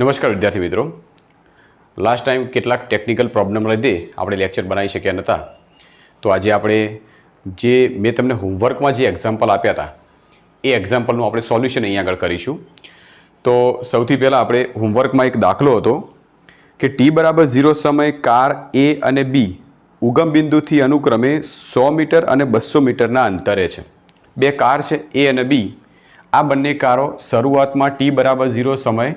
નમસ્કાર વિદ્યાર્થી મિત્રો, લાસ્ટ ટાઈમ કેટલાક ટેકનિકલ પ્રોબ્લેમ લીધે આપણે લેક્ચર બનાવી શક્યા નહોતા. તો આજે આપણે જે મેં તમને હોમવર્કમાં જે એક્ઝામ્પલ આપ્યા હતા એ એક્ઝામ્પલનું આપણે સોલ્યુશન અહીંયા આગળ કરીશું. તો સૌથી પહેલાં આપણે હોમવર્કમાં એક દાખલો હતો કે t=0 સમયે કાર A અને B ઉગમ બિંદુથી અનુક્રમે 100 મીટર અને 200 મીટરના અંતરે છે. બે કાર છે A અને B. આ બંને કારો શરૂઆતમાં t=0 સમયે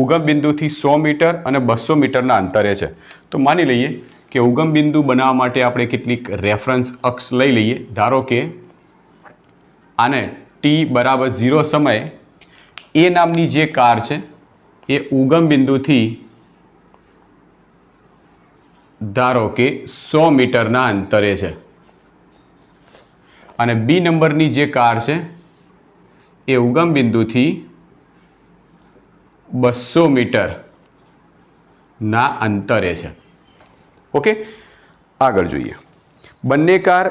ઉગમ બિંદુથી 100 મીટર અને 200 મીટરના અંતરે છે. તો માની લઈએ કે ઉગમ બિંદુ બનાવવા માટે આપણે કેટલીક રેફરન્સ અક્ષ લઈ લઈએ. ધારો કે આને t=0 સમયે A નામની જે કાર છે એ ઉગમ બિંદુથી ધારો કે 100 મીટરના અંતરે છે અને B નંબરની જે કાર છે એ ઉગમ બિંદુથી 200 મીટરના અંતરે છે. ઓકે, આગળ જોઈએ. બંને કાર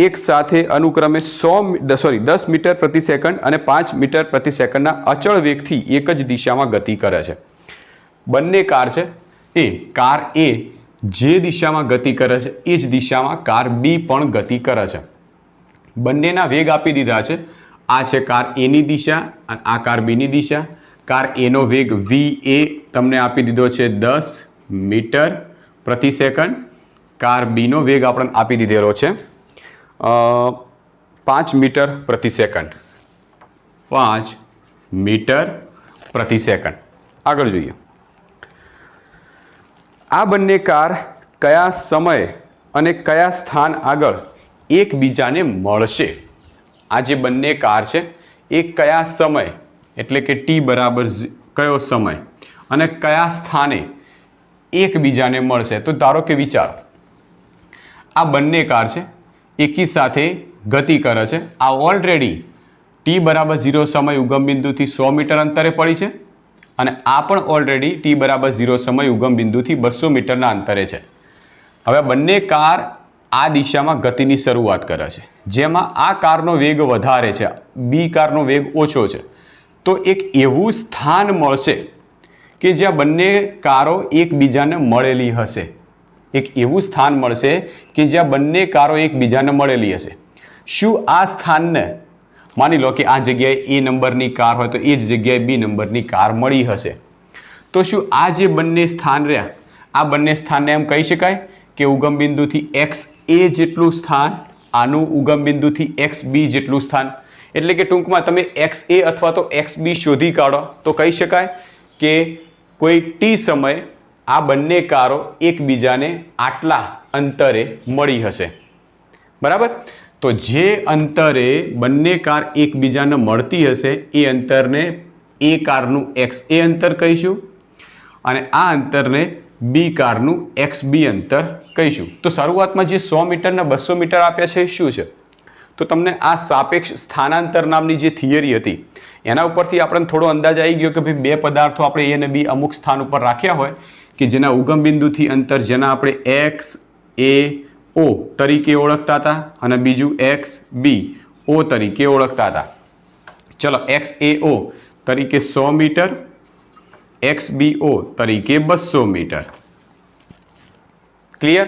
એક સાથે અનુક્રમે 10 મીટર પ્રતિ સેકન્ડ અને 5 મીટર પ્રતિ સેકન્ડના અચળ વેગથી એક જ દિશામાં ગતિ કરે છે. બંને કાર છે એ કાર A જે દિશામાં ગતિ કરે છે એ જ દિશામાં કાર B પણ ગતિ કરે છે. બંનેના વેગ આપી દીધા છે. આ છે કાર A ની દિશા અને આ કાર B ની દિશા. કાર A નો વેગ VA તમને આપી દીધો છે 10 મીટર પ્રતિ સેકન્ડ. કાર B નો વેગ આપણને આપી દીધેલો છે 5 મીટર પ્રતિ સેકન્ડ. 5 મીટર પ્રતિ સેકન્ડ. આગળ જોઈએ. આ બંને કાર કયા સમય અને કયા સ્થાન આગળ એકબીજાને મળશે? આ જે બંને કાર છે એ કયા સમય એટલે કે t બરાબર કયો સમય અને કયા સ્થાને એકબીજાને મળશે? તો ધારો કે વિચારો, આ બંને કાર છે એકી સાથે ગતિ કરે છે. આ ઓલરેડી t=0 સમય ઉગમ બિંદુથી 100 મીટર અંતરે પડી છે અને આ પણ ઓલરેડી t=0 સમય ઉગમ બિંદુથી 200 મીટરના અંતરે છે. હવે બંને કાર આ દિશામાં ગતિની શરૂઆત કરે છે, જેમાં આ કારનો વેગ વધારે છે, B કારનો વેગ ઓછો છે. તો એક એવું સ્થાન મળશે કે જ્યાં બંને કારો એકબીજાને મળેલી હશે. એક એવું સ્થાન મળશે કે જ્યાં બંને કારો એકબીજાને મળેલી હશે. શું આ સ્થાનને, માની લો કે આ જગ્યાએ A નંબરની કાર હોય તો એ જ જગ્યાએ B નંબરની કાર મળી હશે. તો શું આ જે બંને સ્થાન રહ્યા, આ બંને સ્થાનને એમ કહી શકાય કે ઉગમ બિંદુથી XA જેટલું સ્થાન, આનું ઉગમ બિંદુથી XB જેટલું સ્થાન, એટલે કે ટૂંકમાં તમે XA અથવા તો XB શોધી કાઢો તો કહી શકાય કે કોઈ T સમયે આ બંને કારો એકબીજાને આટલા અંતરે મળી હશે. બરાબર? તો જે અંતરે બંને કાર એકબીજાને મળતી હશે એ અંતરને A કારનું XA અંતર કહીશું અને આ અંતરને B કારનું XB અંતર કહીશું. તો શરૂઆતમાં જે 100 મીટર અને 200 મીટર આપ્યા છે એ શું છે? તો તમને આ સાપેક્ષ સ્થાનાંતર નામની જે થિયરી હતી એના ઉપરથી આપણને થોડો અંદાજ આવી ગયો કે ભાઈ બે પદાર્થો આપણે A અને B અમુક સ્થાન ઉપર રાખ્યા હોય કે જેના ઉગમ બિંદુથી અંતર જેના આપણે XAO તરીકે ઓળખતા હતા અને બીજું XBO તરીકે ઓળખતા હતા. ચલો, XAO તરીકે 100 મીટર, XBO તરીકે 200 મીટર. ક્લિયર?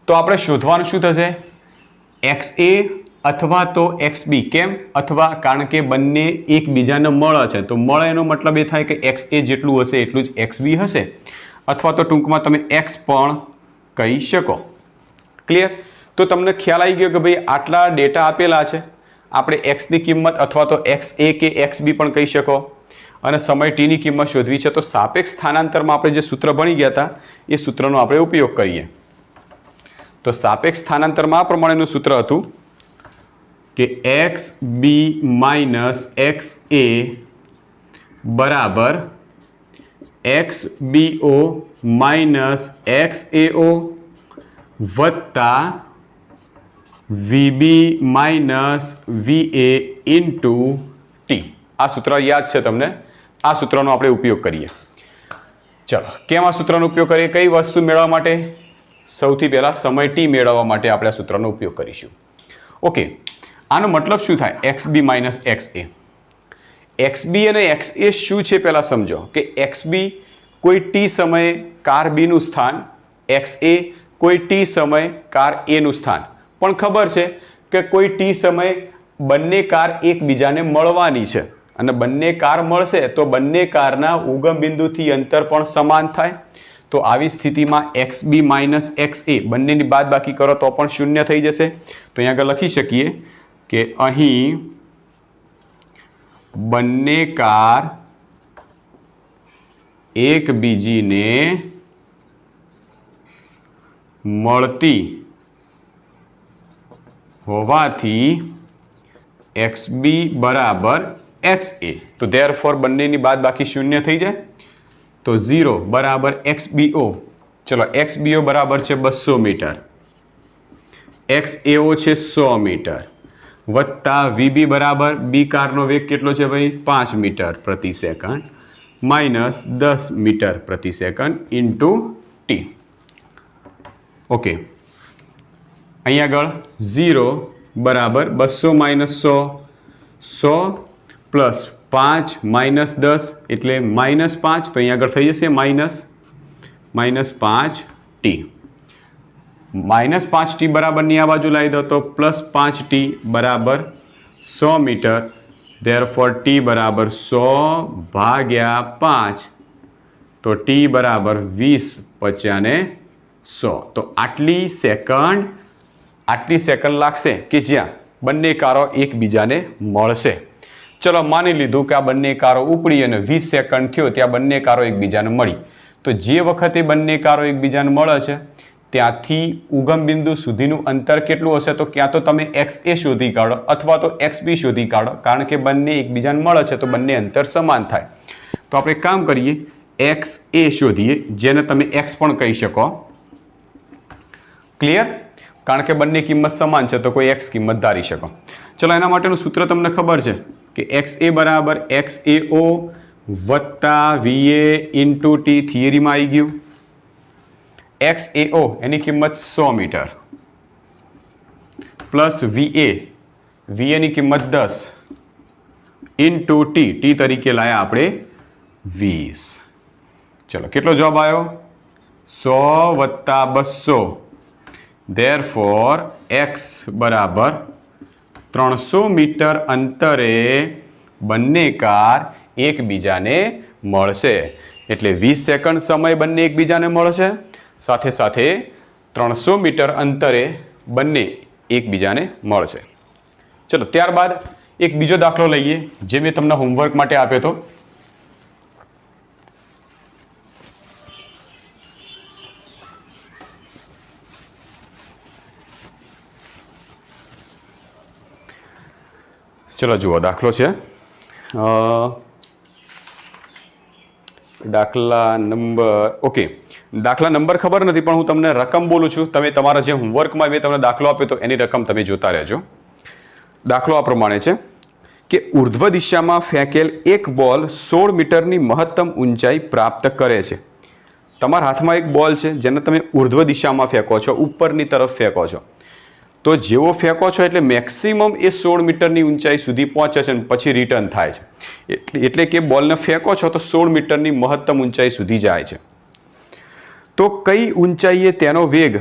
તો આપણે શોધવાનું શું થશે? XA અથવા તો XB. કેમ? અથવા કારણ કે બંને એકબીજાને મળે છે, તો મળે એનો મતલબ એ થાય કે XA જેટલું હશે એટલું જ XB હશે, અથવા તો ટૂંકમાં તમે X પણ કહી શકો. ક્લિયર? તો તમને ખ્યાલ આવી ગયો કે ભાઈ આટલા ડેટા આપેલા છે, આપણે X ની કિંમત અથવા તો XA કે XB પણ કહી શકો અને સમય t ની કિંમત શોધવી છે. તો સાપેક્ષ સ્થાનાંતરમાં આપણે જે સૂત્ર ભણી ગયા હતા એ સૂત્રનો આપણે ઉપયોગ કરીએ. તો સાપેક્ષ સ્થાનાંતરમાં આ પ્રમાણેનું સૂત્ર હતું કે XB - XA બરાબર XBO - XAO વત્તા VB - VA ઇન્ટુ T. આ સૂત્ર યાદ છે તમને? આ સૂત્રનો આપણે ઉપયોગ કરીએ. ચલો, કેમ આ સૂત્રનો ઉપયોગ કરીએ? કઈ વસ્તુ મેળવવા માટે? સૌથી પહેલા સમય t મેળવવા માટે આપણે આ સૂત્રનો ઉપયોગ કરીશું. ઓકે, આનો મતલબ શું થાય? XB - XA. XB અને XA શું છે પહેલા સમજો કે XB કોઈ ટી સમયે કાર બી નું સ્થાન એક્સ એ, કોઈ ટી સમયે કાર એ નું સ્થાન. પણ ખબર છે કે કોઈ ટી સમયે બંને કાર એકબીજાને મળવાની છે અને બંને કાર મળશે તો બંને કારના ઉગમ બિંદુથી અંતર પણ સમાન થાય. તો આવી સ્થિતિમાં એક્સ બી માઇનસ એક્સ એ બંનેની બાદબાકી કરો તો પણ શૂન્ય થઈ જશે. તો અહીંયા આગળ લખી શકીએ કે અહીં બંને કાર એકબીજીને મળતી હોવાથી એક્સ બી બરાબર એક્સ એ. તો ધેરફોર બંનેની બાદબાકી શૂન્ય થઈ જાય. તો 0 બરાબર એક્સ બી ઓ. ચલો એક્સ બી ઓ બરાબર છે 200 મીટર, એક્સ એઓ છે 100 મીટર, વત્તા વીબી બરાબર બી કારનો વેગ કેટલો છે ભાઈ 5 મીટર પ્રતિ સેકન્ડ, માઇનસ 10 મીટર પ્રતિ સેકન્ડ ઇન્ટુ ટી. ઓકે, અહીંયા આગળ 0 બરાબર 200 માઇનસ 100, 100 પ્લસ 5 માઇનસ 10 એટલે -5. તો અહીંયા આગળ થઈ જશે -5 ટી. -5 ટી બરાબરની આ બાજુ લાવી દો તો +5 ટી બરાબર 100 મીટર. ધેરફોર ટી બરાબર 100 ભાગ્યા 5. તો ટી બરાબર 20 50 ને 100. તો આટલી સેકન્ડ લાગશે કે જ્યાં બંને કારો એકબીજાને મળશે. ચલો માની લીધું કે આ બંને કારો ઉપડી અને 20 સેકન્ડ થયો ત્યાં બંને કારો એકબીજાને મળી. તો જે વખતે બંને કારો એકબીજાને મળે છે ત્યાંથી ઉગમ બિંદુ સુધીનું અંતર કેટલું હશે? તો ક્યાં તો તમે એક્સ એ શોધી કાઢો અથવા તો એક્સ બી શોધી કાઢો, કારણ કે બંને એકબીજાને મળે છે તો બંને અંતર સમાન થાય. તો આપણે એક કામ કરીએ, એક્સ એ શોધીએ, જેને તમે એક્સ પણ કહી શકો. ક્લિયર? કારણ કે બંને કિંમત સમાન છે તો કોઈ એક્સ કિંમત ધારી શકો. ચલો એના માટેનું સૂત્ર તમને ખબર છે કે એક્સ એ બરાબર એક્સ એ ઓ વત્તા વીએ ઇન્ટુ ટી થિયરીમાં આવી ગયું. એક્સ એ ઓ એની કિંમત 100 મીટર પ્લસ વીએની કિંમત 10 ઇન્ટુ ટી તરીકે લાયા આપણે 20. ચલો કેટલો જવાબ આવ્યો? 100 વત્તા 200. ધેરફોર એક્સ બરાબર 300 મીટર અંતરે બંને કાર એકબીજાને મળશે. એટલે 20 સેકન્ડ સમય બંને એકબીજાને મળશે, સાથે સાથે 300 મીટર અંતરે બંને એકબીજાને મળશે. ચલો ત્યારબાદ એક બીજો દાખલો લઈએ જે મેં તમને હોમવર્ક માટે આપ્યો હતો. ચલો જુઓ, દાખલો છે દાખલા નંબર ખબર નથી પણ હું તમને રકમ બોલું છું. તમે તમારા જે હોમવર્કમાં મેં તમને દાખલો આપ્યો તો એની રકમ તમે જોતા રહેજો. દાખલો આ પ્રમાણે છે કે ઉર્ધ્વ દિશામાં ફેંકેલ એક બોલ 16 મીટરની મહત્તમ ઊંચાઈ પ્રાપ્ત કરે છે. તમારા હાથમાં એક બોલ છે જેને તમે ઉર્ધ્વ દિશામાં ફેંકો છો, ઉપરની તરફ ફેંકો છો. તો જેવો ફેંકો છો એટલે મેક્સિમમ એ 16 મીટરની ઊંચાઈ સુધી પહોંચે છે અને પછી રિટર્ન થાય છે. એટલે કે બોલને ફેંકો છો તો 16 મીટરની મહત્તમ ઊંચાઈ સુધી જાય છે. તો કઈ ઊંચાઈએ તેનો વેગ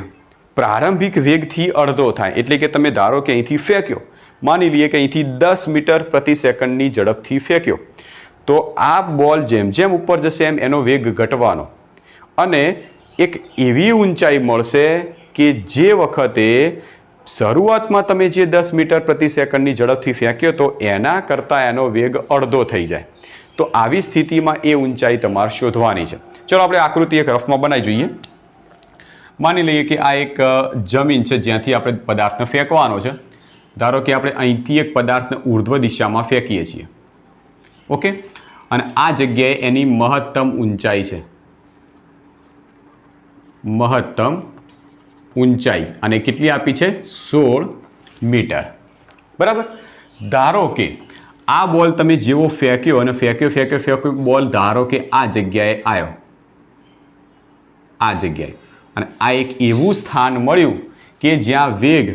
પ્રારંભિક વેગથી અડધો થાય? એટલે કે તમે ધારો કે અહીંથી ફેંક્યો, માની લઈએ કે અહીંથી 10 મીટર પ્રતિ સેકન્ડની ઝડપથી ફેંક્યો, તો આ બોલ જેમ જેમ ઉપર જશે એમ એનો વેગ ઘટવાનો અને એક એવી ઊંચાઈ મળશે કે જે વખતે શરૂઆતમાં તમે જે 10 મીટર પ્રતિ સેકન્ડની ઝડપથી ફેંક્યો તો એના કરતાં એનો વેગ અડધો થઈ જાય. તો આવી સ્થિતિમાં એ ઊંચાઈ તમારે શોધવાની છે. ચલો આપણે આકૃતિ એક રફમાં બનાવી જોઈએ. માની લઈએ કે આ એક જમીન છે જ્યાંથી આપણે પદાર્થને ફેંકવાનો છે. ધારો કે આપણે અહીંથી એક પદાર્થને ઉર્ધ્વ દિશામાં ફેંકીએ છીએ. ઓકે, અને આ જગ્યાએ એની મહત્તમ ઊંચાઈ છે, મહત્તમ ઊંચાઈ, અને કેટલી આપી છે? 16 મીટર. બરાબર. ધારો કે આ બોલ તમે જેવો ફેંક્યો અને ફેંક્યો બોલ ધારો કે આ જગ્યાએ આવ્યો, આ જગ્યાએ, અને આ એક એવું સ્થાન મળ્યું કે જ્યાં વેગ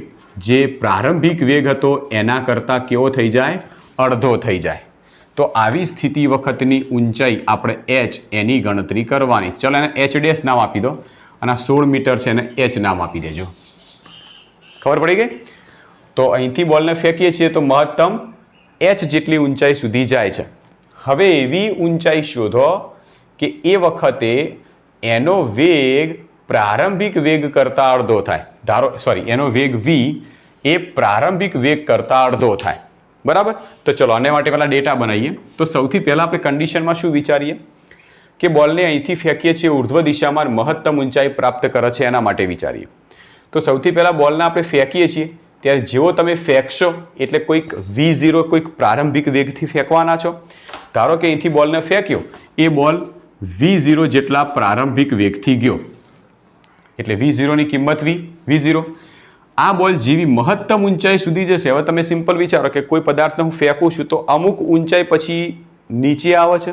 જે પ્રારંભિક વેગ હતો એના કરતાં કેવો થઈ જાય? અડધો થઈ જાય. તો આવી સ્થિતિ વખતની ઊંચાઈ આપણે h એની ગણતરી કરવાની. ચલો એને h ડેશ નામ આપી દો અને 16 મીટર છે એને h નામ આપી દેજો. ખબર પડી ગઈ? તો અહીંથી બોલને ફેંકીએ છીએ તો મહત્તમ h જેટલી ઊંચાઈ સુધી જાય છે. હવે એવી ઊંચાઈ શોધો કે એ વખતે એનો વેગ પ્રારંભિક વેગ કરતાં અડધો થાય. એનો વેગ v એ પ્રારંભિક વેગ કરતાં અડધો થાય. બરાબર? તો ચલો આને માટે પહેલાં ડેટા બનાવીએ. તો સૌથી પહેલાં આપણે કન્ડિશનમાં શું વિચારીએ કે બોલને અહીંથી ફેંકીએ છીએ ઉર્ધ્વ દિશામાં મહત્તમ ઊંચાઈ પ્રાપ્ત કરે છે એના માટે વિચારીએ. તો સૌથી પહેલાં બોલને આપણે ફેંકીએ છીએ ત્યારે જેવો તમે ફેંકશો એટલે કોઈક v0 કોઈક પ્રારંભિક વેગથી ફેંકવાના છો. ધારો કે અહીંથી બોલને ફેંક્યો, એ બોલ v0 જેટલા પ્રારંભિક વેગથી ગયો એટલે v0ની કિંમત v0. આ બોલ જેવી મહત્તમ ઊંચાઈ સુધી જશે. હવે તમે સિમ્પલ વિચારો કે કોઈ પદાર્થને હું ફેંકું છું તો અમુક ઊંચાઈ પછી નીચે આવે છે.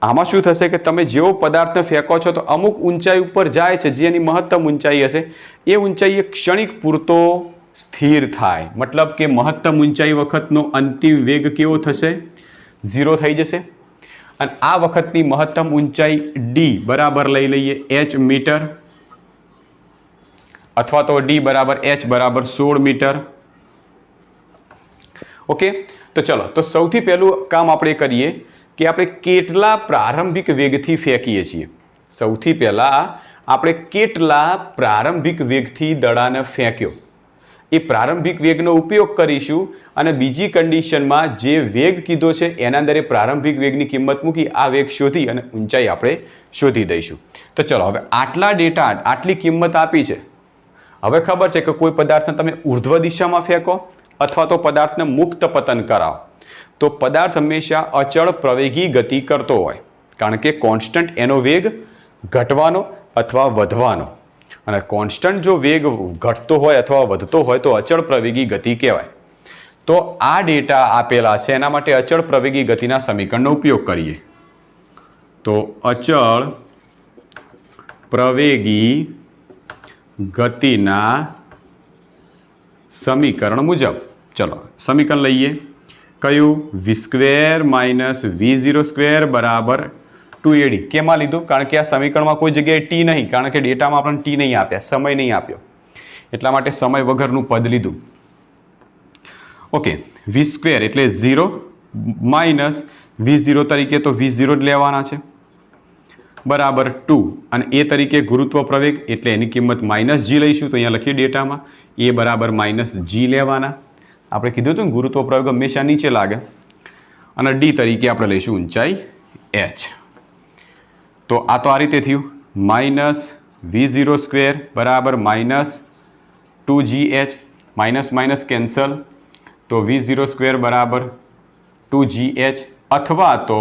આમાં શું થશે કે તમે જેવો પદાર્થને ફેંકો છો તો અમુક ઊંચાઈ ઉપર જાય છે, જેની મહત્તમ ઊંચાઈ હશે એ ઊંચાઈ એક ક્ષણિક પૂરતો સ્થિર થાય. મતલબ કે મહત્તમ ઊંચાઈ વખતનો અંતિમ વેગ કેવો થશે? 0 થઈ જશે. અને આ વખતની મહત્તમ ઊંચાઈ d બરાબર લઈ લઈએ h મીટર, અથવા તો d બરાબર h બરાબર 16 મીટર. ઓકે, તો ચલો, તો સૌથી પહેલું કામ આપણે કરીએ કે આપણે કેટલા પ્રારંભિક વેગથી ફેંકીએ છીએ. સૌથી પહેલાં આપણે કેટલા પ્રારંભિક વેગથી દડાને ફેંક્યો એ પ્રારંભિક વેગનો ઉપયોગ કરીશું અને બીજી કન્ડિશનમાં જે વેગ કીધો છે એના અંદર એ પ્રારંભિક વેગની કિંમત મૂકી આ વેગ શોધી અને ઊંચાઈ આપણે શોધી દઈશું. તો ચલો, હવે આટલા ડેટા આટલી કિંમત આપી છે. હવે ખબર છે કે કોઈ પદાર્થને તમે ઉર્ધ્વ દિશામાં ફેંકો અથવા તો પદાર્થને મુક્ત પતન કરાવો તો પદાર્થ હંમેશા અચળ પ્રવેગી ગતિ કરતો હોય, કારણ કે કોન્સ્ટન્ટ એનો વેગ ઘટવાનો અથવા વધવાનો. અને કોન્સ્ટન્ટ જો વેગ ઘટતો હોય અથવા વધતો હોય તો અચળ પ્રવેગી ગતિ કહેવાય. તો આ ડેટા આપેલા છે એના માટે અચળ પ્રવેગી ગતિના સમીકરણનો ઉપયોગ કરીએ. તો અચળ પ્રવેગી ગતિના સમીકરણ મુજબ ચલો સમીકરણ લઈએ. કયું? v² માઇનસ v0² બરાબર 2ad. કેમાં લીધું? કારણ કે આ સમીકરણમાં કોઈ જગ્યાએ t નહીં, કારણ કે ડેટામાં આપણને t નહીં આપ્યા, સમય નહીં આપ્યો, એટલા માટે સમય વગરનું પદ લીધું. ઓકે, v² એટલે 0 માઇનસ v0 તરીકે તો v0 જ લેવાના છે બરાબર 2, અને એ તરીકે ગુરુત્વ પ્રવેગ એટલે એની કિંમત -g લઈશું. તો અહીંયા લખીએ ડેટામાં એ બરાબર -g લેવાના. આપણે કીધું હતું ને ગુરુત્વ પ્રવેગ હંમેશા નીચે લાગે. અને d તરીકે આપણે લઈશું ઊંચાઈ h. તો આ તો આ રીતે થયું -v0² બરાબર -2gh, માઇનસ માઇનસ કેન્સલ, તો v0² બરાબર 2gh અથવા તો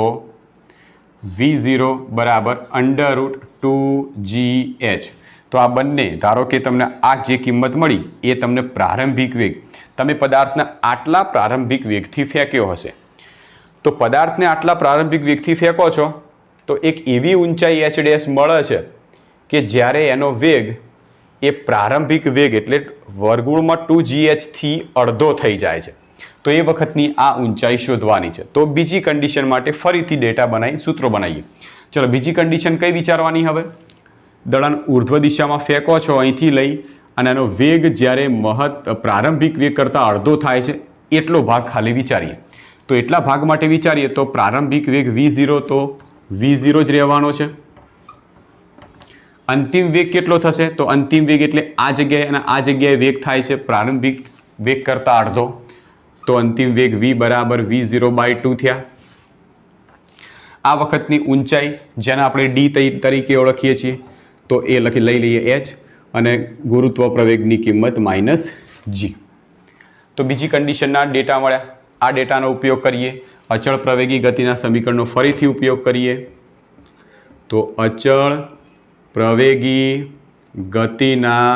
v0 બરાબર √2gh. તો આ બંને ધારો કે તમને આ જે કિંમત મળી એ તમને પ્રારંભિક વેગ, તમે પદાર્થને આટલા પ્રારંભિક વેગથી ફેંક્યો હશે. તો પદાર્થને આટલા પ્રારંભિક વેગથી ફેંકો છો તો એક એવી ઊંચાઈ h ડેશ મળે છે કે જ્યારે એનો વેગ એ પ્રારંભિક વેગ એટલે વર્ગમૂળમાં 2gh થી અડધો થઈ જાય છે. તો એ વખતની આ ઊંચાઈ શોધવાની છે. તો બીજી કન્ડિશન માટે ફરીથી ડેટા બનાવી સૂત્રો બનાવીએ. ચલો, બીજી કન્ડિશન કઈ વિચારવાની? હવે દડાને ઉર્ધ્વ દિશામાં ફેંકો છો અહીંથી લઈ અને એનો વેગ જ્યારે પ્રારંભિક વેગ કરતાં અડધો થાય છે એટલો ભાગ ખાલી વિચારીએ. તો એટલા ભાગ માટે વિચારીએ તો પ્રારંભિક વેગ v0 તો v0 જ રહેવાનો છે. અંતિમ વેગ કેટલો થશે? તો અંતિમ વેગ એટલે આ જગ્યાએ અને આ જગ્યાએ વેગ થાય છે પ્રારંભિક વેગ કરતાં અડધો, તો અંતિમ વેગ v બરાબર v0/2 થયા. આ વખતની ઊંચાઈ જેને આપણે d તરીકે ઓળખીએ છીએ તો એ લઈ લઈએ h અને ગુરુત્વ પ્રવેગની કિંમત -g. તો બીજી કન્ડિશનના ડેટા મળ્યા. આ ડેટાનો ઉપયોગ કરીએ, અચળ પ્રવેગી ગતિના સમીકરણનો ફરીથી ઉપયોગ કરીએ. તો અચળ પ્રવેગી ગતિના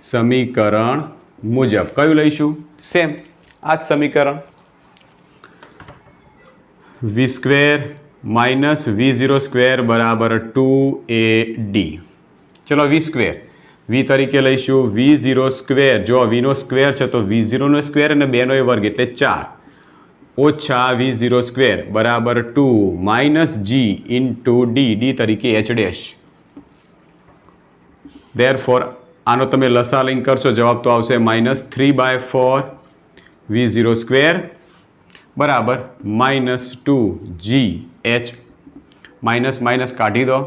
સમીકરણ મુજબ કયું લઈશું? સેમ આ જ સમીકરણ, v² માઇનસ v0² બરાબર 2ad. ચલો, v², v તરીકે લઈશું v0². જો v નો સ્ક્વેર છે તો v0 નો સ્ક્વેર અને 2 નો વર્ગ એટલે 4. ઓછા v0² બરાબર 2 માઇનસ g ઇન્ટુ ડી તરીકે h ડેશ. ધેરફોર આનો તમે લસા લઈને કરશો જવાબ તો આવશે -3/4 v0² બરાબર -2gh. માઇનસ માઇનસ કાઢી દો,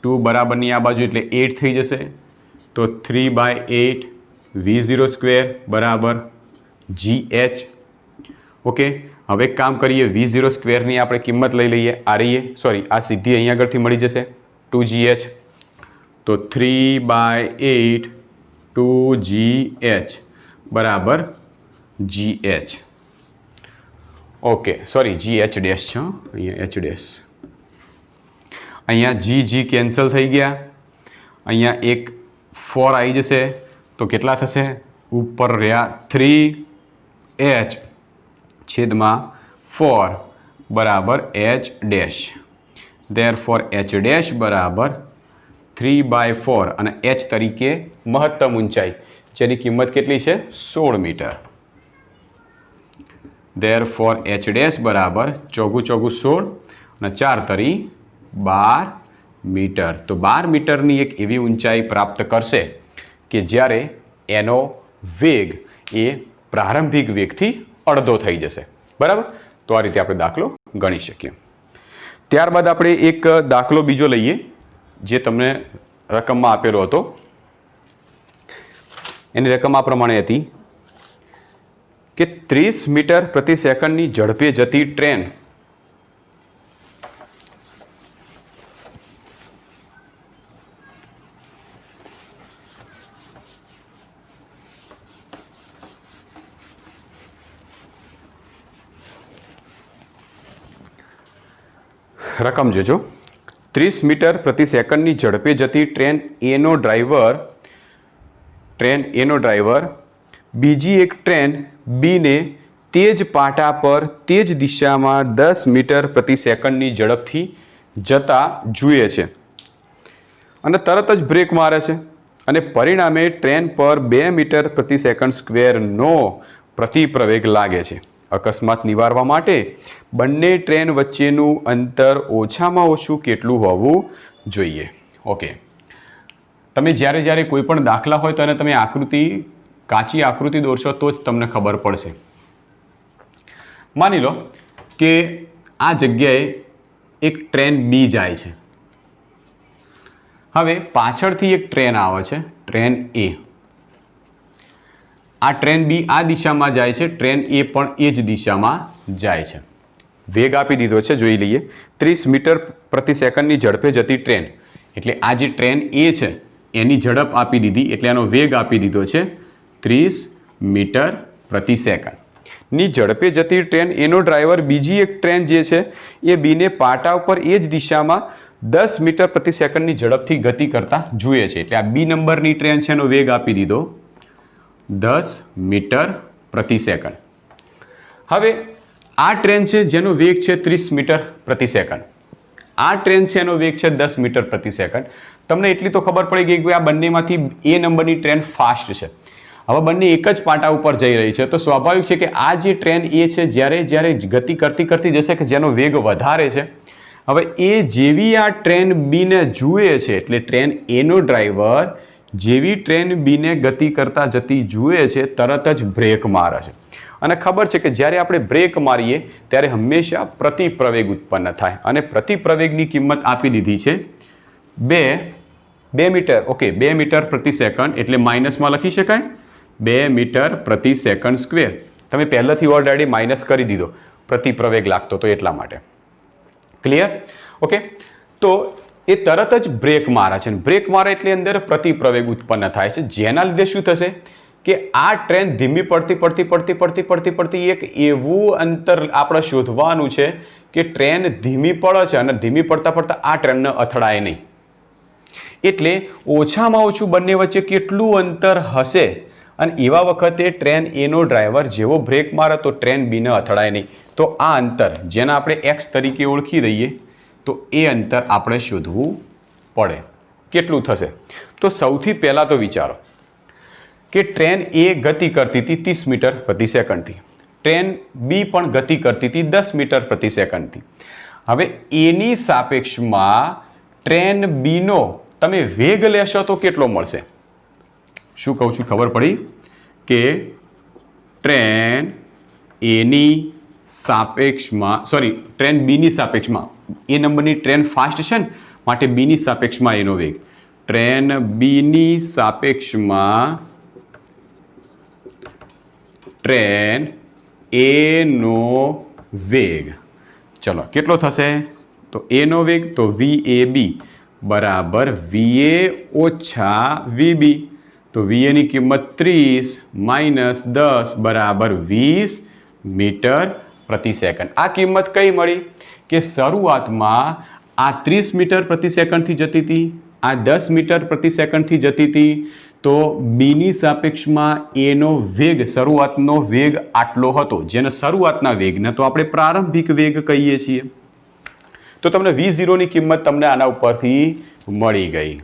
2 બરાબરની આ બાજુ એટલે 8 થઈ જશે, તો 3/8 v0² બરાબર gh. ઓકે, હવે એક કામ કરીએ, v0² આપણે કિંમત લઈ લઈએ. આ રહીએ, સોરી, આ સીધી અહીંયા આગળથી મળી જશે 2gh. તો 3/8 2gh બરાબર gh. Okay, sorry, gh dash છે, અહીંયા h ડેશ. અહીંયા g કેન્સલ થઈ ગયા, અહીંયા એક 4 આવી જશે, તો કેટલા થશે? ઉપર રહ્યા 3h છેદમાં 4 બરાબર h dash. Therefore h dash બરાબર 3/4 અને h તરીકે મહત્તમ ઊંચાઈ જેની કિંમત કેટલી છે? 16 મીટર. ધેરફોર h ડેશ બરાબર 4 × 4 = 16 અને 4 તરી 12 મીટર. તો 12 મીટરની એક એવી ઊંચાઈ પ્રાપ્ત કરશે કે જ્યારે એનો વેગ એ પ્રારંભિક વેગથી અડધો થઈ જશે. બરાબર? તો આ રીતે આપણે દાખલો ગણી શકીએ. ત્યારબાદ આપણે એક દાખલો બીજો લઈએ જે તમને રકમમાં આપેલો હતો. એની રકમ આ પ્રમાણે હતી કે 30 મીટર પ્રતિ સેકન્ડની ઝડપે જતી ટ્રેન રકમ જોજો. 30 મીટર પ્રતિ સેકન્ડની ઝડપે જતી ટ્રેન એનો ડ્રાઈવર બીજી એક ટ્રેન બીને તે જ પાટા પર તે જ દિશામાં 10 મીટર પ્રતિ સેકન્ડની ઝડપથી જતા જુએ છે અને તરત જ બ્રેક મારે છે અને પરિણામે ટ્રેન પર 2 મીટર પ્રતિ સેકન્ડ સ્ક્વેરનો પ્રતિપ્રવેગ લાગે છે. અકસ્માત નિવારવા માટે બંને ટ્રેન વચ્ચેનું અંતર ઓછામાં ઓછું કેટલું હોવું જોઈએ? ઓકે, તમે જ્યારે કોઈ પણ દાખલા હોય તો એને તમે કાચી આકૃતિ દોરશો તો જ તમને ખબર પડશે. માની લો કે આ જગ્યાએ એક ટ્રેન બી જાય છે. હવે પાછળથી એક ટ્રેન આવે છે, ટ્રેન એ. આ ટ્રેન બી આ દિશામાં જાય છે, ટ્રેન એ પણ એ જ દિશામાં જાય છે. વેગ આપી દીધો છે, જોઈ લઈએ. 30 મીટર પ્રતિ સેકન્ડની ઝડપે જતી ટ્રેન, એટલે આ જે ટ્રેન એ છે એની ઝડપ આપી દીધી, એટલે એનો વેગ આપી દીધો છે 30 મીટર પ્રતિ સેકન્ડ. ની ઝડપે જતી ટ્રેન એનો ડ્રાઈવર બીજી એક ટ્રેન જે છે એ બીને પાટા ઉપર એ જ દિશામાં 10 મીટર પ્રતિ સેકન્ડની ઝડપથી ગતિ કરતા જુએ છે. એટલે આ બી નંબરની ટ્રેન છે એનો વેગ આપી દીધો 10 મીટર પ્રતિ સેકન્ડ. હવે આ ટ્રેન છે જેનો વેગ છે 30 મીટર પ્રતિ સેકન્ડ. આ ટ્રેન છે એનો વેગ છે 10 મીટર પ્રતિ સેકન્ડ. તમને એટલી તો ખબર પડી ગઈ કે આ બંનેમાંથી એ નંબરની ટ્રેન ફાસ્ટ છે. હવે બંને એક જ પાટા ઉપર જઈ રહી છે, તો સ્વાભાવિક છે કે આ જે ટ્રેન એ છે જ્યારે ગતિ કરતી જશે કે જેનો વેગ વધારે છે, હવે એ જેવી આ ટ્રેન બીને જુએ છે, એટલે ટ્રેન એનો ડ્રાઈવર જેવી ટ્રેન બીને ગતિ કરતા જતી જુએ છે તરત જ બ્રેક મારે છે. અને ખબર છે કે જ્યારે આપણે બ્રેક મારીએ ત્યારે હંમેશા પ્રતિપ્રવેગ ઉત્પન્ન થાય, અને પ્રતિપ્રવેગની કિંમત આપી દીધી છે 2 મીટર. ઓકે, 2 મીટર પ્રતિ સેકન્ડ, એટલે માઇનસમાં લખી શકાય 2 મીટર પ્રતિ સેકન્ડ સ્ક્વેર. તમે પહેલાથી ઓલરેડી માઇનસ કરી દીધો, પ્રતિપ્રવેગ લાગતો તો એટલા માટે. ક્લિયર? ઓકે, તો એ તરત જ બ્રેક મારે છે. બ્રેક મારે એટલે અંદર પ્રતિપ્રવેગ ઉત્પન્ન થાય છે, જેના લીધે શું થશે કે આ ટ્રેન ધીમી પડતી એક એવું અંતર આપણે શોધવાનું છે કે ટ્રેન ધીમી પડે છે અને ધીમી પડતા આ ટ્રેનને અથડાય નહીં. એટલે ઓછામાં ઓછું બંને વચ્ચે કેટલું અંતર હશે, અને એવા વખતે ટ્રેન એનો ડ્રાઈવર જેવો બ્રેક મારે તો ટ્રેન બીને અથડાય નહીં. તો આ અંતર જેને આપણે x તરીકે ઓળખી દઈએ, તો એ અંતર આપણે શોધવું પડે. કેટલું થશે? તો સૌથી પહેલાં તો વિચારો કે ટ્રેન એ ગતિ કરતી હતી 30 મીટર પ્રતિ સેકન્ડથી. ટ્રેન બી પણ ગતિ કરતી હતી 10 મીટર પ્રતિ સેકન્ડથી. હવે એની સાપેક્ષમાં ટ્રેન બીનો તમે વેગ લેશો તો કેટલો મળશે? શું કહું છું ખબર પડી? કે ટ્રેન એની સાપેક્ષમાં ટ્રેન બીની સાપેક્ષમાં, એ નંબરની ટ્રેન ફાસ્ટ છે ને, માટે બીની સાપેક્ષમાં એનો વેગ, ટ્રેન બીની સાપેક્ષમાં ટ્રેન એનો વેગ, ચલો કેટલો થશે? તો એનો વેગ તો VAB બરાબર VA ઓછા VB. તો VA ની કિંમત 30 માઇનસ 10 બરાબર 20 મીટર પ્રતિ સેકન્ડ. આ કિંમત કઈ મળી? કે શરૂઆતમાં આ 30 મીટર પ્રતિ સેકન્ડથી જતી હતી, આ 10 મીટર પ્રતિ સેકન્ડથી જતી હતી. તો બીની સાપેક્ષમાં એનો વેગ, શરૂઆતનો વેગ આટલો હતો, જેને શરૂઆતના વેગને તો આપણે પ્રારંભિક વેગ કહીએ છીએ. તો તમને V0 ની કિંમત તમને આના ઉપરથી મળી ગઈ.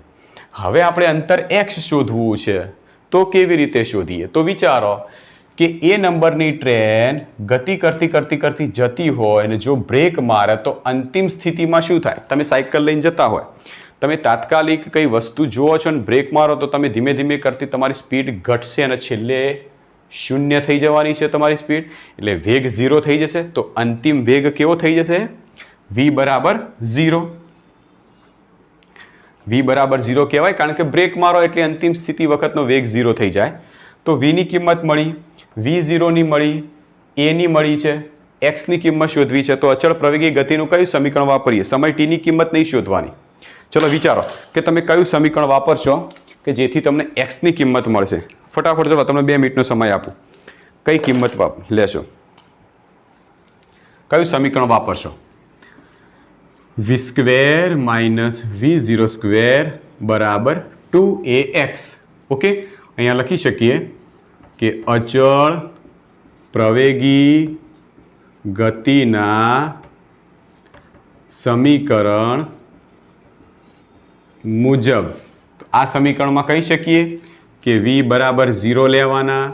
હવે આપણે અંતર x શોધવું છે, તો કેવી રીતે શોધીએ? તો વિચારો કે એ નંબરની ટ્રેન ગતિ કરતી જતી હોય અને જો બ્રેક મારે તો અંતિમ સ્થિતિમાં શું થાય? તમે સાયકલ લઈને જતા હોય, તમે તાત્કાલિક કઈ વસ્તુ જુઓ છો અને બ્રેક મારો તો તમે ધીમે ધીમે કરતી તમારી સ્પીડ ઘટશે અને છેલ્લે શૂન્ય થઈ જવાની છે તમારી સ્પીડ, એટલે વેગ 0 થઈ જશે. તો અંતિમ વેગ કેવો થઈ જશે? V બરાબર 0. V બરાબર 0 કહેવાય, કારણ કે બ્રેક મારો એટલે અંતિમ સ્થિતિ વખતનો વેગ 0 થઈ જાય. તો V ની કિંમત મળી, V0 ની મળી, A ની મળી છે, X ની કિંમત શોધવી છે. તો અચળ પ્રવેગી ગતિનું કયું સમીકરણ વાપરીએ? સમય T ની કિંમત નહીં શોધવાની. ચલો વિચારો કે તમે કયું સમીકરણ વાપરશો કે જેથી તમને X ની કિંમત મળશે. ફટાફટ ચલો, તમને 2 મિનિટનો સમય આપું. કઈ કિંમત લેશો? કયું સમીકરણ વાપરશો? V² માઇનસ V0² બરાબર 2AX. ઓકે, અહીંયા લખી શકીએ કે અચળ પ્રવેગી ગતિના સમીકરણ મુજબ આ સમીકરણમાં કહી શકીએ કે V બરાબર 0 લેવાના,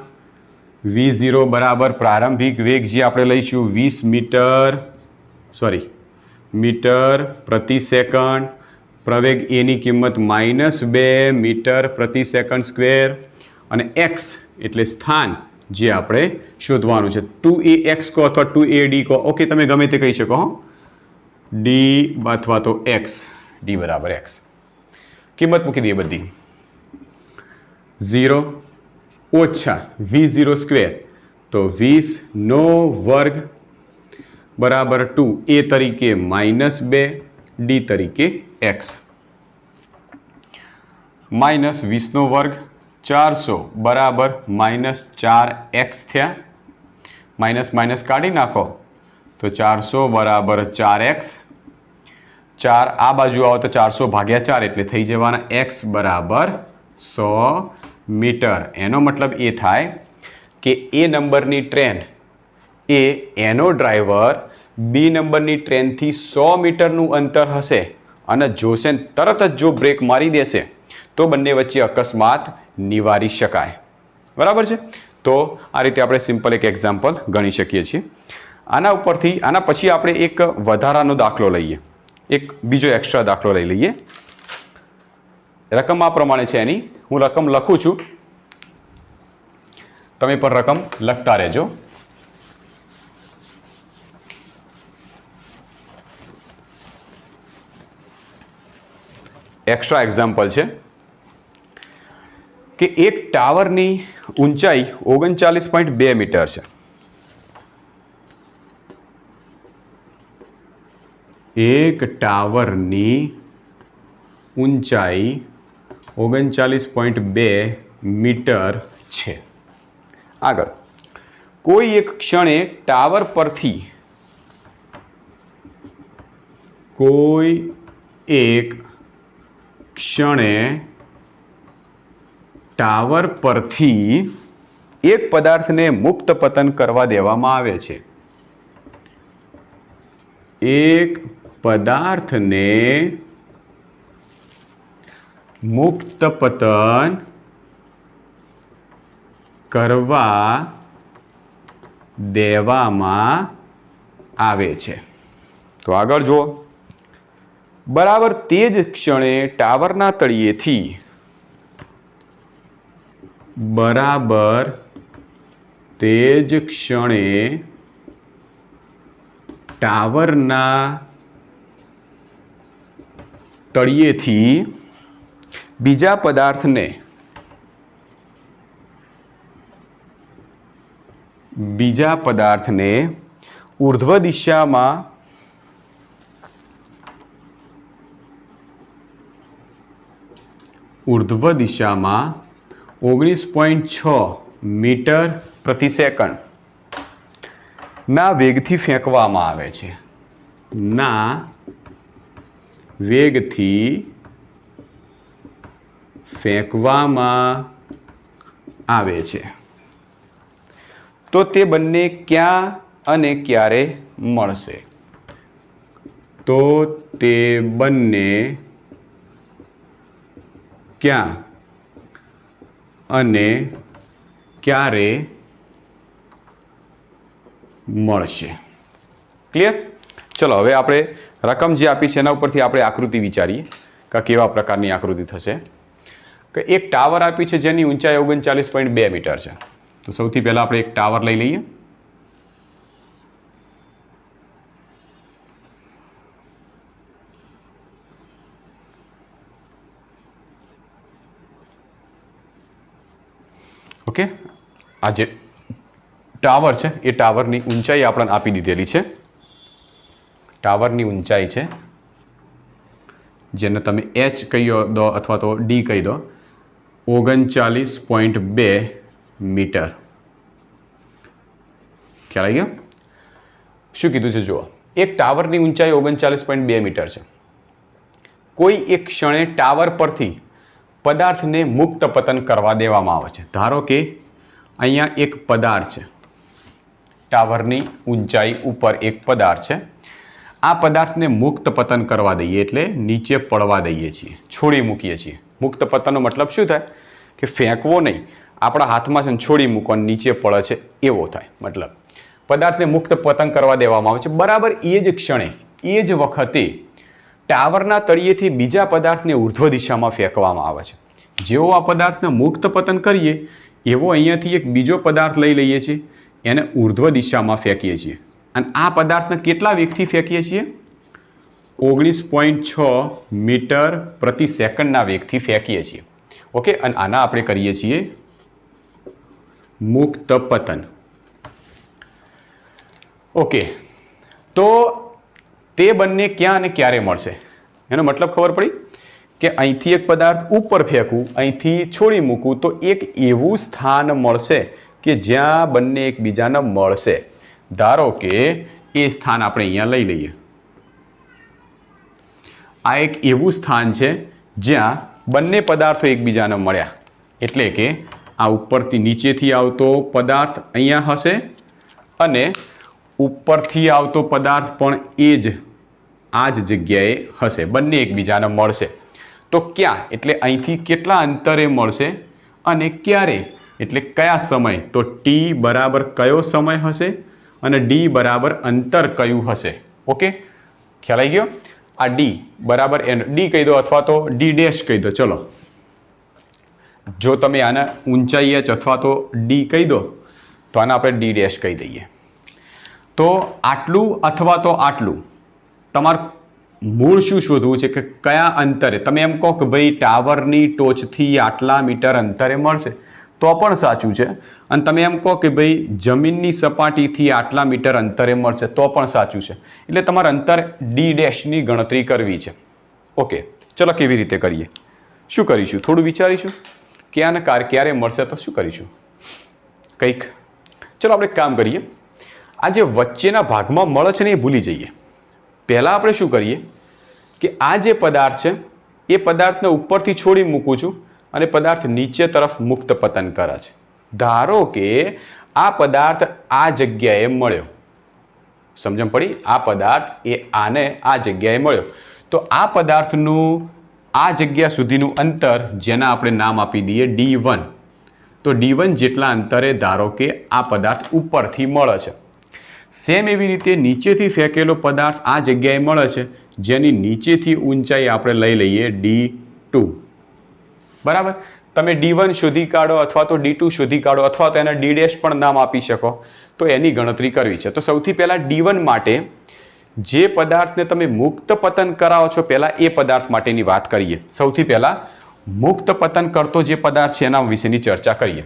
V0 બરાબર પ્રારંભિક વેગ જે આપણે લઈશું 20 મીટર પ્રતિ સેકન્ડ, પ્રવેગ A ની કિંમત -2 મીટર પ્રતિ સેકન્ડ સ્ક્વેર, અને x એટલે સ્થાન જે આપણે શોધવાનું છે. 2AX કહો અથવા 2AD કહો, ઓકે તમે ગમે તે કહી શકો. D અથવા તો x, D બરાબર x. કિંમત મૂકી દઈએ બધી. 0 ઓછા V0², તો 20 નો વર્ગ બરાબર 2, A તરીકે -2, D તરીકે x. માઇનસ 20 નો વર્ગ 400 બરાબર -4x થયા. માઇનસ માઇનસ કાઢી નાખો તો 400 બરાબર 4x. 4 આ બાજુ આવો તો 400 ભાગ્યા 4 એટલે થઈ જવાના x બરાબર 100 મીટર. એનો મતલબ એ થાય કે એ નંબરની ટ્રેન એ એનો ડ્રાઈવર બી નંબરની ટ્રેનથી 100 મીટરનું અંતર હશે અને જોશે તરત જ જો બ્રેક મારી દેશે તો બંને વચ્ચે અકસ્માત નિવારી શકાય. બરાબર છે? તો આ રીતે આપણે સિમ્પલ એક એક્ઝામ્પલ ગણી શકીએ છીએ. આના ઉપરથી આના પછી આપણે એક વધારાનો દાખલો લઈએ, એક બીજો એક્સ્ટ્રા દાખલો લઈ લઈએ. રકમ આ પ્રમાણે છે, એની હું રકમ લખું છું, તમે પણ રકમ લખતા રહેજો. એક્સ્ટ્રા એક્ઝામ્પલ છે કે એક ટાવરની ઊંચાઈ 39.2 મીટર છે. એક ટાવરની ઊંચાઈ 39.2 મીટર છે. આગળ કોઈ એક ક્ષણે ટાવર પરથી એક પદાર્થને મુક્ત પતન કરવા દેવામાં આવે છે. એક પદાર્થને મુક્ત પતન કરવા દેવામાં આવે છે. તો આગળ જુઓ, બરાબર તે જ ક્ષણે ટાવરના તળિયેથી બરાબર તે જ ક્ષણે ટાવરના તળિયેથી બીજા પદાર્થને ઉર્ધ્વ દિશામાં 19.6 મીટર પ્રતિ સેકન્ડ ના વેગથી ફેંકવામાં આવે છે. ના વેગથી ફેંકવામાં આવે છે. તો તે બંને ક્યાં અને ક્યારે મળશે? તો તે બંને ક્યાં અને ક્યારે મળશે? ક્લિયર? ચલો હવે આપણે રકમ જે આપી છે એના ઉપરથી આપણે આકૃતિ વિચારીએ કે કેવા પ્રકારની આકૃતિ થશે. કે એક ટાવર આપી છે જેની ઊંચાઈ 39.2 મીટર છે. તો સૌથી પહેલા આપણે એક ટાવર લઈ લઈએ. ઓકે, આ જે ટાવર છે એ ટાવરની ઊંચાઈ આપણને આપી દીધેલી છે. ટાવરની ઊંચાઈ છે જેને તમે h કહી દો અથવા તો d કહી દો, 39.2 મીટર. ખ્યાલ આવી ગયો? શું કીધું છે જુઓ, એક ટાવરની ઊંચાઈ 39.2 મીટર છે. કોઈ એક ક્ષણે ટાવર પરથી પદાર્થને મુક્ત પતન કરવા દેવામાં આવે છે. ધારો કે અહીંયા એક પદાર્થ છે, ટાવરની ઊંચાઈ ઉપર એક પદાર્થ છે. આ પદાર્થને મુક્ત પતન કરવા દઈએ એટલે નીચે પડવા દઈએ છીએ, છોડી મૂકીએ છીએ. મુક્ત પતનનો મતલબ શું થાય? કે ફેંકવો નહીં, આપણા હાથમાં છે છોડી મૂકો, નીચે પડે છે એવો થાય મતલબ. પદાર્થને મુક્ત પતન કરવા દેવામાં આવે છે. બરાબર એ જ ક્ષણે, એ જ વખતે ટાવરના તળિયેથી બીજા પદાર્થને ઉર્ધ્વ દિશામાં ફેંકવામાં આવે છે. જેવો આ પદાર્થને મુક્ત પતન કરીએ એવો અહીંયાથી એક બીજો પદાર્થ લઈ લઈએ છીએ, એને ઉર્ધ્વ દિશામાં ફેંકીએ છીએ. અને આ પદાર્થને કેટલા વેગથી ફેંકીએ છીએ? 19.6 મીટર પ્રતિ સેકન્ડના વેગથી ફેંકીએ છીએ. ઓકે, અને આના આપણે કરીએ છીએ મુક્ત પતન. ઓકે, તો તે બંને ક્યાં અને ક્યારે મળશે એનો મતલબ ખબર પડી કે અહીંથી એક પદાર્થ ઉપર ફેંકવું, અહીંથી છોડી મૂકવું, તો એક એવું સ્થાન મળશે કે જ્યાં બંને એકબીજાને મળશે. ધારો કે એ સ્થાન આપણે અહીંયા લઈ લઈએ. આ એક એવું સ્થાન છે જ્યાં બંને પદાર્થો એકબીજાને મળ્યા. એટલે કે આ ઉપરથી નીચેથી આવતો પદાર્થ અહીંયા હશે અને ઉપરથી આવતો પદાર્થ પણ આ જ જગ્યાએ હશે. બંને એકબીજાને મળશે. તો ક્યાં એટલે અહીંથી કેટલા અંતરે મળશે અને ક્યારે એટલે કયા સમય? તો t બરાબર કયો સમય હશે અને d બરાબર અંતર કયું હશે? ઓકે, ખ્યાલ આવી ગયો? આ d બરાબર d કહી દો અથવા તો d ડેશ કહી દો. ચલો, જો તમે આને ઊંચાઈ h અથવા તો d કહી દો તો આને આપણે d ડેશ કહી દઈએ. તો આટલું અથવા તો આટલું તમારે મૂળ શું શોધવું છે કે કયા અંતરે? તમે એમ કહો કે ભાઈ ટાવરની ટોચથી આટલા મીટર અંતરે મળશે તો પણ સાચું છે, અને તમે એમ કહો કે ભાઈ જમીનની સપાટીથી આટલા મીટર અંતરે મળશે તો પણ સાચું છે. એટલે તમારે અંતર ડી ડેશની ગણતરી કરવી છે. ઓકે, ચલો કેવી રીતે કરીએ? શું કરીશું? થોડું વિચારીશું કે આને ક્યારે મળશે તો શું કરીશું કંઈક. ચલો આપણે કામ કરીએ, આ જે વચ્ચેના ભાગમાં મળે છે ને એ ભૂલી જઈએ. પહેલાં આપણે શું કરીએ કે આ જે પદાર્થ છે એ પદાર્થને ઉપરથી છોડી મૂકું છું અને પદાર્થ નીચે તરફ મુક્ત પતન કરે છે. ધારો કે આ પદાર્થ આ જગ્યાએ મળ્યો, સમજણ પડી? આ પદાર્થ એ આને આ જગ્યાએ મળ્યો, તો આ પદાર્થનું આ જગ્યા સુધીનું અંતર જેના આપણે નામ આપી દઈએ D1. તો તો d1 જેટલા અંતરે ધારો કે આ પદાર્થ ઉપરથી મળે છે. સેમ એવી રીતે નીચેથી ફેંકેલો પદાર્થ આ જગ્યાએ મળે છે, જેની નીચેથી ઊંચાઈ આપણે લઈ લઈએ d2. બરાબર. તમે d1 શોધી કાઢો અથવા તો d2 શોધી કાઢો અથવા તો એને d' પણ નામ આપી શકો, તો એની ગણતરી કરવી છે. તો સૌથી પહેલાં d1 માટે જે પદાર્થને તમે મુક્ત પતન કરાવો છો, પહેલાં એ પદાર્થ માટેની વાત કરીએ. સૌથી પહેલાં મુક્ત પતન કરતો જે પદાર્થ છે એના વિશેની ચર્ચા કરીએ.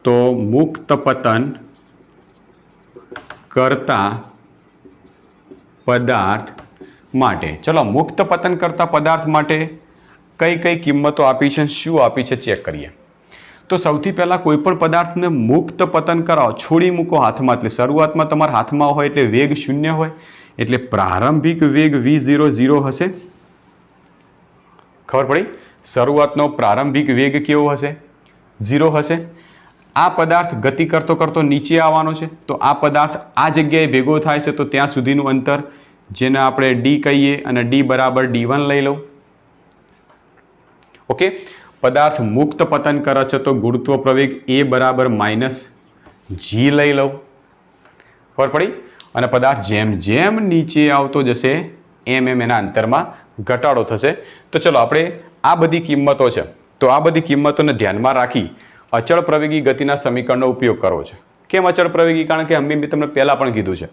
તો મુક્ત પતન કરતા પદાર્થ માટે, ચલો મુક્ત પતન કરતા પદાર્થ માટે કઈ કઈ કિંમતો આપી છે, શું આપી છે ચેક કરીએ. તો સૌથી પહેલાં કોઈ પણ પદાર્થને મુક્ત પતન કરાવો, છોડી મૂકો હાથમાં, એટલે શરૂઆતમાં તમારા હાથમાં હોય એટલે વેગ 0 હોય, એટલે પ્રારંભિક વેગ v0 0 હશે. ખબર પડી? શરૂઆતનો પ્રારંભિક વેગ કેવો હશે? 0 હશે. આ પદાર્થ ગતિ કરતો કરતો નીચે આવવાનો છે, તો આ પદાર્થ આ જગ્યાએ ભેગો થાય છે, તો ત્યાં સુધીનું અંતર જેને આપણે d કહીએ અને d બરાબર d1 લઈ લઉં. ઓકે. પદાર્થ મુક્ત પતન કરે છે તો ગુરુત્વ પ્રવેગ a બરાબર -g લઈ લઉં. ખબર પડી? અને પદાર્થ જેમ જેમ નીચે આવતો જશે એમ એમ એના અંતરમાં ઘટાડો થશે. તો ચલો આપણે આ બધી કિંમતો છે, તો આ બધી કિંમતોને ધ્યાનમાં રાખી અચળ પ્રવેગી ગતિના સમીકરણનો ઉપયોગ કરવો છે. કેમ અચળ પ્રવેગી? કારણ કે મેં તમને પહેલાં પણ કીધું છે,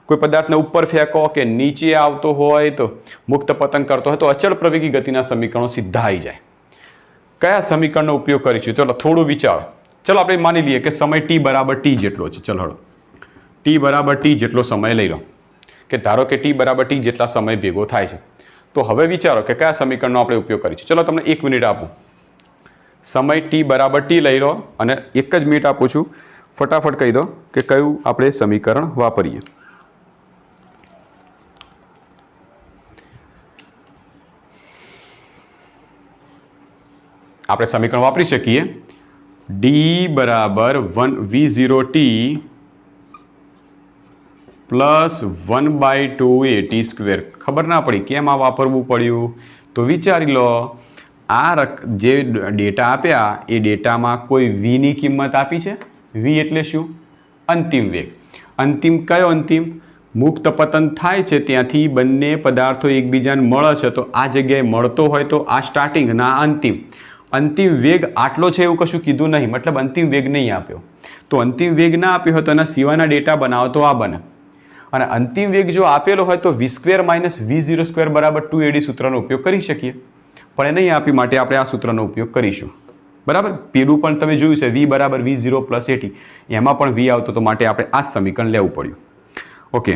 કોઈ પદાર્થને ઉપર ફેંકો કે નીચે આવતો હોય તો મુક્ત પતન કરતો હોય તો અચળ પ્રવેગી ગતિના સમીકરણો સીધા આવી જાય. કયા સમીકરણનો ઉપયોગ કરીશું? ચલો થોડું વિચારો. ચલો આપણે માની લઈએ કે સમય t બરાબર t જેટલો છે. ચલો હળો, t બરાબર t જેટલો સમય લઈ લો, કે ધારો કે t બરાબર t જેટલા સમય ભેગો થાય છે. તો હવે વિચારો કે કયા સમીકરણનો આપણે ઉપયોગ કરીશું. ચલો તમને 1 મિનિટ આપું. સમય t બરાબર t લઈ લો અને 1 જ મિનિટ આપું છું, ફટાફટ કહી દો કે કયું આપણે સમીકરણ વાપરીએ. આપણે સમીકરણ વાપરી શકીએ d બરાબર v0t પ્લસ 1/2 at². ખબર ના પડી કેમ આ વાપરવું પડ્યું? તો વિચારી લો, આ જે ડેટા આપ્યા એ ડેટામાં કોઈ vની કિંમત આપી છે. v એટલે શું? અંતિમ વેગ. અંતિમ કયો? અંતિમ મુક્ત પતન થાય છે ત્યાંથી બંને પદાર્થો એકબીજાને મળે છે, તો આ જગ્યાએ મળતો હોય તો આ સ્ટાર્ટિંગ ના અંતિમ. અંતિમ વેગ આટલો છે એવું કશું કીધું નહીં, મતલબ અંતિમ વેગ નહીં આપ્યો. તો અંતિમ વેગ ના આપ્યો હોય તો એના સિવાયના ડેટા બનાવો તો આ બને. અને અંતિમ વેગ જો આપેલો હોય તો v² - v0² બરાબર 2ad સૂત્રનો ઉપયોગ કરી શકીએ, પણ એ નહીં આપી માટે આપણે આ સૂત્રનો ઉપયોગ કરીશું. બરાબર. પેલું પણ તમે જોયું છે v બરાબર v0 + at, એમાં પણ v આવતો, તો માટે આપણે આ સમીકરણ લેવું પડ્યું. ઓકે.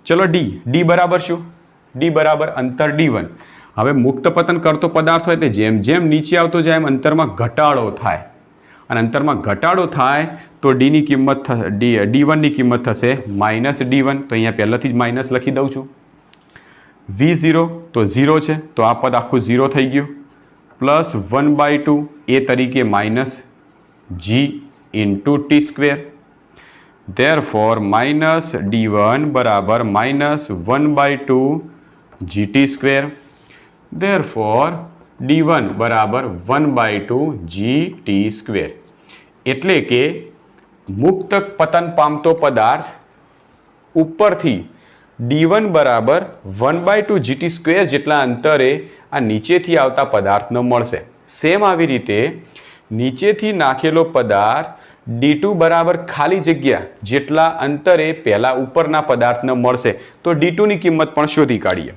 ચલો d બરાબર શું? d બરાબર અંતર d1. હવે મુક્ત પતન કરતો પદાર્થ હોય એટલે જેમ જેમ નીચે આવતો જાય એમ અંતરમાં ઘટાડો થાય, અને અંતરમાં ઘટાડો થાય તો d1 ની કિંમત થશે -d1. તો અહીંયા પહેલાથી જ માઇનસ લખી દઉં છું. v0 તો 0 છે, તો આ પદ આખું 0 થઈ ગયું, પ્લસ 1/2 એ તરીકે -g × t². therefore -d1 બરાબર -1/2 gt². therefore d1 બરાબર 1/2 gt². એટલે કે મુક્ત પતન પામતો પદાર્થ ઉપરથી d1 બરાબર 1/2 gt² જેટલા અંતરે આ નીચેથી આવતા પદાર્થનો મળશે. સેમ આવી રીતે નીચેથી નાખેલો પદાર્થ d2 બરાબર ખાલી જગ્યા જેટલા અંતરે પહેલા ઉપરના પદાર્થને મળશે. તો d2 ની કિંમત પણ શોધી કાઢીએ.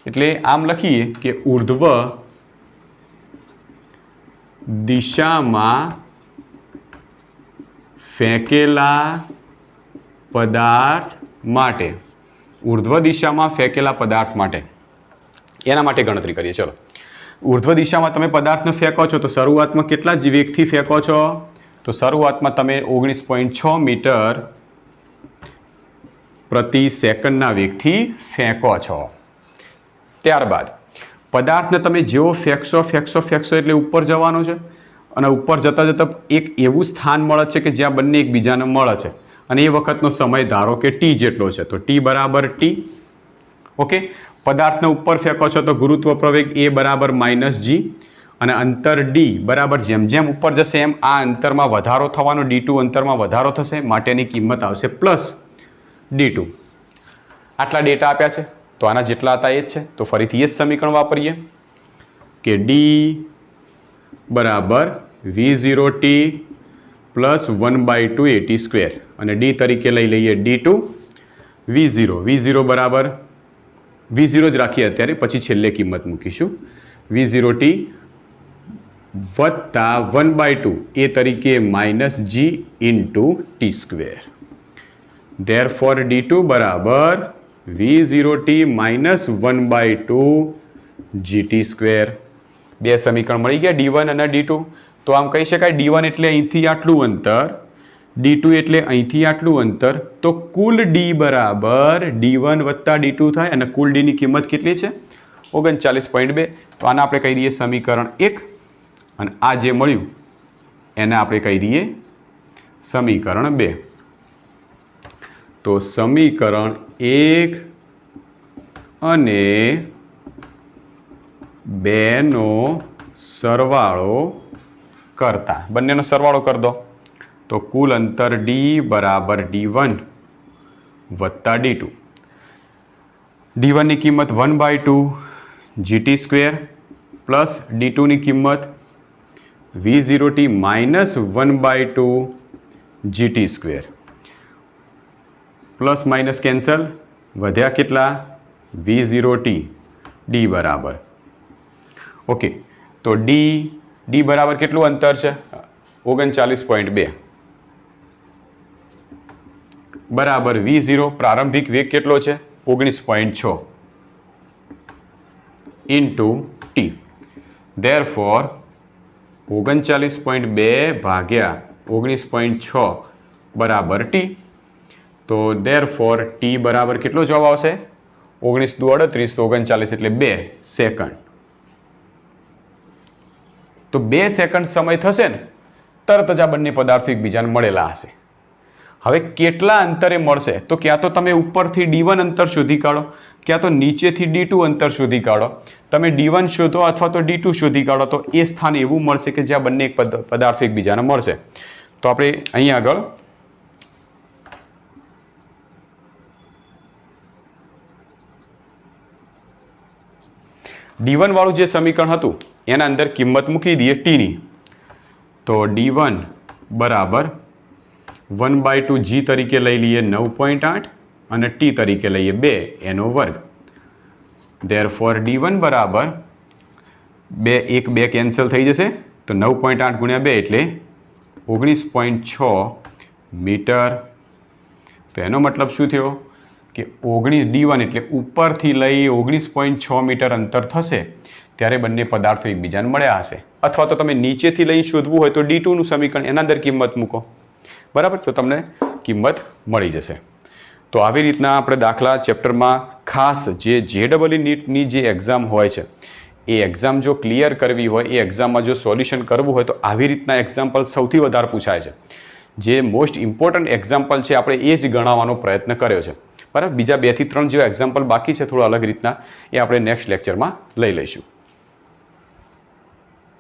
એટલે આમ લખીએ કે ઉર્ધ્વ દિશામાં ફેંકેલા પદાર્થ માટે, ઉર્ધ્વ દિશામાં ફેંકેલા પદાર્થ માટે, એના માટે ગણતરી કરીએ. ચલો, ઉર્ધ્વ દિશામાં તમે પદાર્થને ફેંકો છો તો શરૂઆતમાં કેટલા વેગથી ફેંકો છો? તો શરૂઆતમાં તમે 19.6 મીટર પ્રતિ સેકન્ડના વેગથી ફેંકો છો. ત્યારબાદ પદાર્થને તમે જેવો ફેંકશો એટલે ઉપર જવાનો છે, અને ઉપર જતાં જતાં એક એવું સ્થાન મળે છે કે જ્યાં બંને એકબીજાને મળે છે, અને એ વખતનો સમય ધારો કે t જેટલો છે, તો t બરાબર t. ઓકે. પદાર્થને ઉપર ફેંકો છો તો ગુરુત્વ પ્રવેગ a બરાબર -g. અને અંતર ડી બરાબર જેમ જેમ ઉપર જશે એમ આ અંતરમાં વધારો થવાનો, D2 અંતરમાં વધારો થશે, માટેની કિંમત આવશે પ્લસ D2. આટલા ડેટા આપ્યા છે તો આના જેટલા હતા એ જ છે, તો ફરીથી એ જ સમીકરણ વાપરીએ કે ડી બરાબર V0t પ્લસ 1/2 AT², અને ડી તરીકે લઈ લઈએ D2. V0 બરાબર V0 જ રાખીએ અત્યારે, પછી છેલ્લે કિંમત મૂકીશું. V0t વત્તા 1/2 એ તરીકે minus G into T². Therefore D2 બરાબર V0t માઇનસ 1/2 GT². બે સમીકરણ મળી ગયા D1 અને D2. તો આમ કહી શકાય D1 એટલે અહીંથી આટલું અંતર, D2 એટલે અહીંથી આટલું અંતર, તો કુલ D બરાબર D1 વત્તા D2 થાય, અને કુલ D ની કિંમત કેટલી છે? 39.2. તો આને આપણે કહી દઈએ સમીકરણ 1, અને આ જે મળ્યું એને આપણે કહી દઈએ સમીકરણ 2. તો સમીકરણ 1 અને 2 નો સરવાળો કરતા, બંનેનો સરવાળો કરી દો તો કુલ અંતર D બરાબર D1 વત્તા D2. D1 ની કિંમત 1/2 GT² પ્લસ D2 ની કિંમત V0t minus 1/2 GT². Plus minus cancel, વધ્યા કેટલા? V0t. D બરાબર ઓકે, તો D બરાબર કેટલું અંતર છે? 39.2 બરાબર V0 પ્રારંભિક વેગ કેટલો છે? 19.6 ઇન્ટુ T. Therefore 39.2 ભાગ્યા 19.6 બરાબર T. તો therefore T બરાબર કેટલો જવાબ આવશે? 19 દુ 38, તો 39 એટલે 2 સેકન્ડ. તો 2 સેકન્ડ સમય થશે ને તરત જ આ બંને પદાર્થો એકબીજાને મળેલા હશે. હવે કેટલા અંતરે મળશે? તો ક્યાં તો તમે ઉપરથી D1 અંતર શોધી કાઢો, ક્યાં તો નીચેથી D2 અંતર શોધી કાઢો. તમે D1 શોધો અથવા તો D2 શોધી કાઢો તો એ સ્થાન એવું મળશે કે જ્યાં બંને પદાર્થો એકબીજાને મળશે. તો આપણે અહીં આગળ D1 વાળું જે સમીકરણ હતું એના અંદર કિંમત મૂકી દઈએ T ની. તો D1 બરાબર 1/2 G તરીકે લઈ લઈએ 9.8 અને T તરીકે લઈએ 2 એનો વર્ગ. Therefore D1 બરાબર 2 કેન્સલ થઈ જશે, તો 9.8 ગુણ્યા 2 એટલે 19.6 મીટર. તો એનો મતલબ શું થયો કે D1 એટલે ઉપરથી લઈ 19.6 મીટર અંતર થશે ત્યારે બંને પદાર્થો એકબીજાને મળ્યા હશે. અથવા તો તમે નીચેથી લઈ શોધવું હોય તો D2 નું સમીકરણ એના અંદર કિંમત મૂકો, બરાબર, તો તમને કિંમત મળી જશે. તો આવી રીતના આપણે દાખલા ચેપ્ટરમાં ખાસ જે JEE નીટની જે એક્ઝામ હોય છે એ એક્ઝામ જો ક્લિયર કરવી હોય, એ એક્ઝામમાં જો સોલ્યુશન કરવું હોય તો આવી રીતના એક્ઝામ્પલ સૌથી વધારે પૂછાય છે. જે મોસ્ટ ઇમ્પોર્ટન્ટ એક્ઝામ્પલ છે આપણે એ જ ગણાવવાનો પ્રયત્ન કર્યો છે, બરાબર. બીજા 2 થી 3 જેવા એક્ઝામ્પલ બાકી છે થોડા અલગ રીતના, એ આપણે નેક્સ્ટ લેક્ચરમાં લઈ લઈશું.